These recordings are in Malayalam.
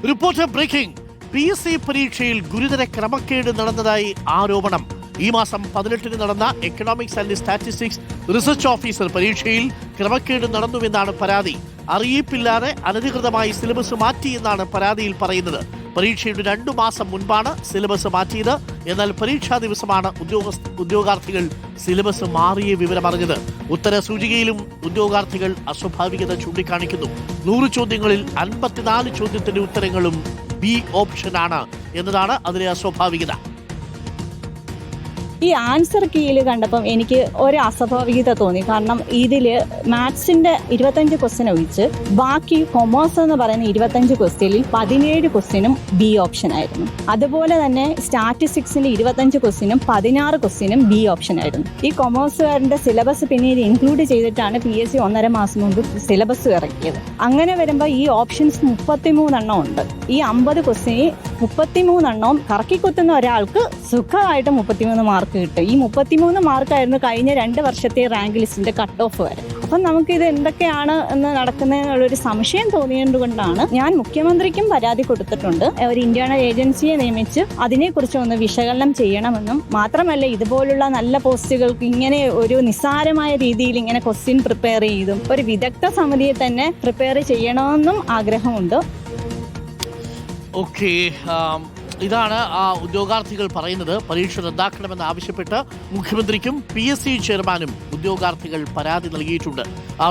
Reporter breaking. PSC പരീക്ഷയിൽ ഗുരുതര ക്രമക്കേട് നടന്നതായി ആരോപണം. ഈ മാസം 18-ന് നടന്ന economics and statistics research officer പരീക്ഷയിൽ ക്രമക്കേട് നടന്നുവെന്നാണ് പരാതി. അറിയിപ്പില്ലാതെ അനധികൃതമായി സിലബസ് മാറ്റിയെന്നാണ് പരാതിയിൽ പറയുന്നത്. പരീക്ഷയുടെ 2 മാസം മുൻപാണ് സിലബസ് മാറ്റിയത്. എന്നാൽ പരീക്ഷാ ദിവസമാണ് ഉദ്യോഗാർത്ഥികൾ സിലബസ് മാറിയ വിവരമറിഞ്ഞത്. ഉത്തര സൂചികയിലും ഉദ്യോഗാർത്ഥികൾ അസ്വാഭാവികത ചൂണ്ടിക്കാണിക്കുന്നു. 100 ചോദ്യങ്ങളിൽ 54 ചോദ്യത്തിന്റെ ഉത്തരങ്ങളും ബി ഓപ്ഷനാണ് എന്നതാണ് അതിലെ അസ്വാഭാവികത. ഈ ആൻസർ കീയിൽ കണ്ടപ്പം എനിക്ക് ഒരു അസ്വാഭാവികത തോന്നി. കാരണം ഇതിൽ മാത്സിന്റെ 25 ക്വസ്റ്റ്യൻ ഒഴിച്ച് ബാക്കി കൊമേഴ്സ് എന്ന് പറയുന്ന 25 ക്വസ്റ്റ്യനിൽ 17 ക്വസ്റ്റ്യനും ബി ഓപ്ഷൻ ആയിരുന്നു. അതുപോലെ തന്നെ സ്റ്റാറ്റിസ്റ്റിക്സിന്റെ 25 ക്വസ്റ്റ്യനും 16 ക്വസ്റ്റ്യനും ബി ഓപ്ഷൻ ആയിരുന്നു. ഈ കൊമേഴ്സുകാരന്റെ സിലബസ് പിന്നീട് ഇൻക്ലൂഡ് ചെയ്തിട്ടാണ് PSC 1.5 മാസം മുമ്പ് സിലബസ് ഇറക്കിയത്. അങ്ങനെ വരുമ്പോൾ ഈ ഓപ്ഷൻസ് 33 എണ്ണം ഉണ്ട്. ഈ 50 ക്വസ്റ്റ്യന് 33 എണ്ണവും കറക്കിക്കുത്തുന്ന ഒരാൾക്ക് സുഖമായിട്ട് 33 മാർക്ക് കിട്ടും. ഈ 33 മാർക്കായിരുന്നു കഴിഞ്ഞ 2 വർഷത്തെ റാങ്ക് ലിസ്റ്റിന്റെ കട്ട് ഓഫ് വരെ. അപ്പം നമുക്കിത് എന്തൊക്കെയാണ് എന്ന് നടക്കുന്നതിനുള്ളൊരു സംശയം തോന്നിയതുകൊണ്ടാണ് ഞാൻ മുഖ്യമന്ത്രിക്കും പരാതി കൊടുത്തിട്ടുണ്ട്. ഒരു ഇന്റേണൽ ഏജൻസിയെ നിയമിച്ച് അതിനെക്കുറിച്ച് ഒന്ന് വിശകലനം ചെയ്യണമെന്നും, മാത്രമല്ല ഇതുപോലുള്ള നല്ല പോസ്റ്റുകൾക്ക് ഇങ്ങനെ ഒരു നിസ്സാരമായ രീതിയിൽ ഇങ്ങനെ ക്വസ്റ്റ്യൻ പ്രിപ്പയർ ചെയ്തും ഒരു വിദഗ്ധ സമിതിയെ തന്നെ പ്രിപ്പയർ ചെയ്യണമെന്നും ആഗ്രഹമുണ്ട്. ഓക്കെ, ഇതാണ് ആ ഉദ്യോഗാർത്ഥികൾ പറയുന്നത്. പരീക്ഷ റദ്ദാക്കണമെന്ന് ആവശ്യപ്പെട്ട് മുഖ്യമന്ത്രിക്കും PSC ചെയർമാനും ഉദ്യോഗാർത്ഥികൾ പരാതി നൽകിയിട്ടുണ്ട്.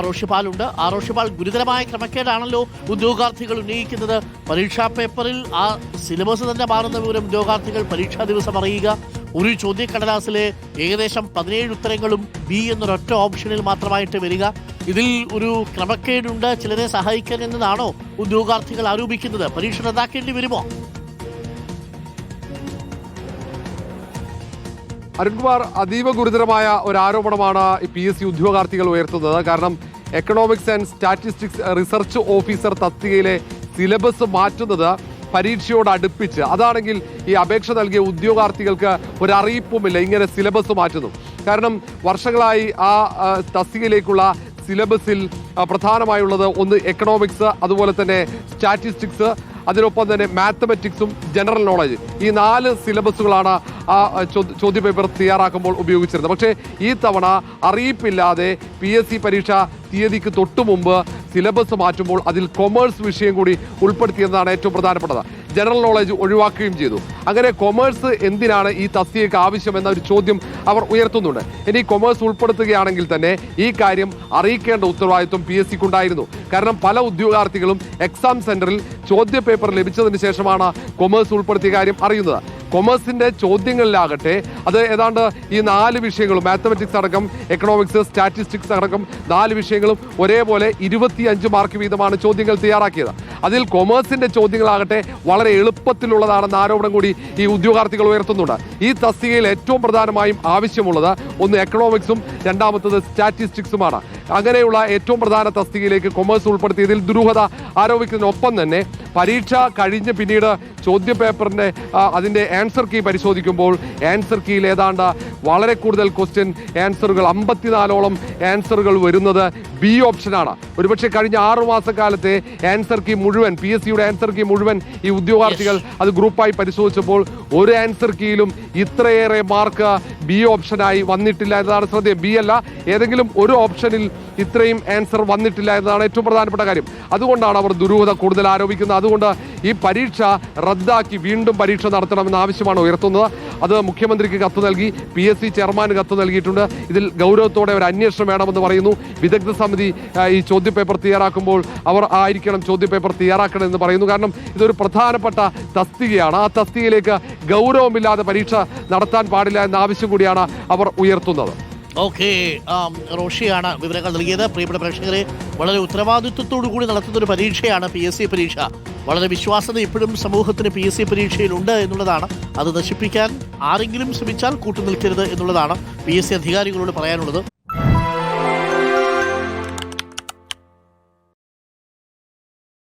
റോഷിപാലുണ്ട്. റോഷിപാൽ, ഗുരുതരമായ ക്രമക്കേടാണല്ലോ ഉദ്യോഗാർത്ഥികൾ ഉന്നയിക്കുന്നത്. പരീക്ഷാ പേപ്പറിൽ ആ സിലബസ് തന്നെ മാറുന്ന വിവരം ഉദ്യോഗാർത്ഥികൾ പരീക്ഷാ ദിവസം അറിയുക, ഒരു ചോദ്യക്കടലാസിലെ ഏകദേശം 17 ഉത്തരങ്ങളും ബി എന്നൊരൊറ്റ ഓപ്ഷനിൽ മാത്രമായിട്ട് വരിക. ഇതിൽ ഒരു ക്രമക്കേടുണ്ട്, ചിലരെ സഹായിക്കാൻ എന്നതാണോ ഉദ്യോഗാർത്ഥികൾ ആരോപിക്കുന്നത്? പരീക്ഷ റദ്ദാക്കേണ്ടി വരുമോ? അരുൺകുമാർ, അതീവ ഗുരുതരമായ ഒരു ആരോപണമാണ് PSC ഉദ്യോഗാർത്ഥികൾ ഉയർത്തുന്നത്. കാരണം economics and statistics research officer തസ്തികയിലെ സിലബസ് മാറ്റുന്നത് പരീക്ഷയോട് അടുപ്പിച്ച്, അതാണെങ്കിൽ ഈ അപേക്ഷ നൽകിയ ഉദ്യോഗാർത്ഥികൾക്ക് ഒരറിയിപ്പുമില്ല ഇങ്ങനെ സിലബസ് മാറ്റുന്നു. കാരണം വർഷങ്ങളായി ആ തസ്തികയിലേക്കുള്ള സിലബസിൽ പ്രധാനമായുള്ളത് ഒന്ന് എക്കണോമിക്സ്, അതുപോലെ തന്നെ സ്റ്റാറ്റിസ്റ്റിക്സ്, അതിനൊപ്പം തന്നെ മാത്തമാറ്റിക്സും ജനറൽ നോളജ്. ഈ 4 സിലബസുകളാണ് ആ ചോദ്യപേപ്പർ തയ്യാറാക്കുമ്പോൾ ഉപയോഗിച്ചിരുന്നത്. പക്ഷേ ഈ തവണ അറിയിപ്പില്ലാതെ PSC പരീക്ഷ തീയതിക്ക് തൊട്ടു മുമ്പ് സിലബസ് മാറ്റുമ്പോൾ അതിൽ കൊമേഴ്സ് വിഷയം കൂടി ഉൾപ്പെടുത്തിയെന്നതാണ് ഏറ്റവും പ്രധാനപ്പെട്ടത്. ജനറൽ നോളജ് ഒഴിവാക്കുകയും ചെയ്തു. അങ്ങനെ കൊമേഴ്സ് എന്തിനാണ് ഈ തസ്തികയ്ക്ക് ആവശ്യമെന്ന ഒരു ചോദ്യം അവർ ഉയർത്തുന്നുണ്ട്. ഇനി കൊമേഴ്സ് ഉൾപ്പെടുത്തുകയാണെങ്കിൽ തന്നെ ഈ കാര്യം അറിയിക്കേണ്ട ഉത്തരവാദിത്വം PSCക്കുണ്ടായിരുന്നു. കാരണം പല ഉദ്യോഗാർത്ഥികളും എക്സാം സെന്ററിൽ ചോദ്യപേപ്പർ ലഭിച്ചതിന് ശേഷമാണ് കൊമേഴ്സ് ഉൾപ്പെടുത്തിയ കാര്യം അറിയുന്നത്. കൊമേഴ്സിന്റെ ചോദ്യങ്ങളിലാകട്ടെ അത് ഏതാണ്ട് ഈ 4 വിഷയങ്ങളും, മാത്തമാറ്റിക്സ് അടക്കം എക്കണോമിക്സ് സ്റ്റാറ്റിസ്റ്റിക്സ് അടക്കം 4 വിഷയങ്ങളും ഒരേപോലെ 25 മാർക്ക് വീതമാണ് ചോദ്യങ്ങൾ തയ്യാറാക്കിയത്. അതിൽ കൊമേഴ്സിന്റെ ചോദ്യങ്ങളാകട്ടെ വളരെ എളുപ്പത്തിലുള്ളതാണെന്ന ആരോപണം കൂടി ഈ ഉദ്യോഗാർത്ഥികൾ ഉയർത്തുന്നുണ്ട്. ഈ തസ്തികയിൽ ഏറ്റവും പ്രധാനമായും ആവശ്യമുള്ളത് ഒന്ന് എക്കണോമിക്സും രണ്ടാമത്തത് സ്റ്റാറ്റിസ്റ്റിക്സുമാണ്. അങ്ങനെയുള്ള ഏറ്റവും പ്രധാന തസ്തികയിലേക്ക് കൊമേഴ്സ് ഉൾപ്പെടുത്തിയതിൽ ദുരൂഹത ആരോപിക്കുന്നതിനൊപ്പം തന്നെ പരീക്ഷ കഴിഞ്ഞ് പിന്നീട് ചോദ്യപേപ്പറിന്റെ അതിന്റെ ആൻസർ കീ പരിശോധിക്കുമ്പോൾ ആൻസർ കീയിൽ ഏതാണ്ട് വളരെ കൂടുതൽ ക്വസ്റ്റ്യൻ ആൻസറുകൾ 54ഓളം ആൻസറുകൾ വരുന്നത് ബി ഓപ്ഷനാണ്. ഒരുപക്ഷെ കഴിഞ്ഞ 6 മാസക്കാലത്തെ ആൻസർ കീ മുഴുവൻ, PSCയുടെ ആൻസർ കീ മുഴുവൻ ഈ ഉദ്യോഗാർത്ഥികൾ അത് ഗ്രൂപ്പായി പരിശോധിച്ചപ്പോൾ ഒരു ആൻസർ കീയിലും ഇത്രയേറെ മാർക്ക് ബി ഓപ്ഷനായി വന്നിട്ടില്ല എന്നതാണ് ശ്രദ്ധേയം. ബി അല്ല, ഏതെങ്കിലും ഒരു ഓപ്ഷനിൽ ഇത്രയും ആൻസർ വന്നിട്ടില്ല എന്നതാണ് ഏറ്റവും പ്രധാനപ്പെട്ട കാര്യം. അതുകൊണ്ടാണ് അവർ ദുരൂഹത കൂടുതൽ ആരോപിക്കുന്നത്. അതുകൊണ്ട് ഈ പരീക്ഷ റദ്ദാക്കി വീണ്ടും പരീക്ഷ നടത്തണമെന്ന ആവശ്യമാണ് ഉയർത്തുന്നത്. അത് മുഖ്യമന്ത്രിക്ക് കത്ത് നൽകി, PSC ചെയർമാന് കത്ത് നൽകിയിട്ടുണ്ട്. ഇതിൽ ഗൗരവത്തോടെ ഒരു അന്വേഷണം വേണമെന്ന് പറയുന്നു. വിദഗ്ധ സമിതി ഈ ചോദ്യപേപ്പർ തയ്യാറാക്കുമ്പോൾ അവർ ആയിരിക്കണം ചോദ്യപേപ്പർ തയ്യാറാക്കണമെന്ന് പറയുന്നു. കാരണം ഇതൊരു പ്രധാനപ്പെട്ട തസ്തികയാണ്. ആ തസ്തികയിലേക്ക് ഗൗരവമില്ലാതെ പരീക്ഷ നടത്താൻ പാടില്ല എന്ന ആവശ്യം കൂടിയാണ് അവർ ഉയർത്തുന്നത്. ഓക്കെ, റോഷിയാണ് വിവരങ്ങൾ നൽകിയത്. പ്രിയപ്പെട്ട പ്രേക്ഷകരെ, വളരെ ഉത്തരവാദിത്വത്തോടു കൂടി നടത്തുന്ന ഒരു പരീക്ഷയാണ് PSC പരീക്ഷ. വളരെ വിശ്വാസത ഇപ്പോഴും സമൂഹത്തിന് PSC പരീക്ഷയിലുണ്ട് എന്നുള്ളതാണ്. അത് നശിപ്പിക്കാൻ ആരെങ്കിലും ശ്രമിച്ചാൽ കൂട്ടുനിൽക്കരുത് എന്നുള്ളതാണ് PSC അധികാരികളോട് പറയാനുള്ളത്.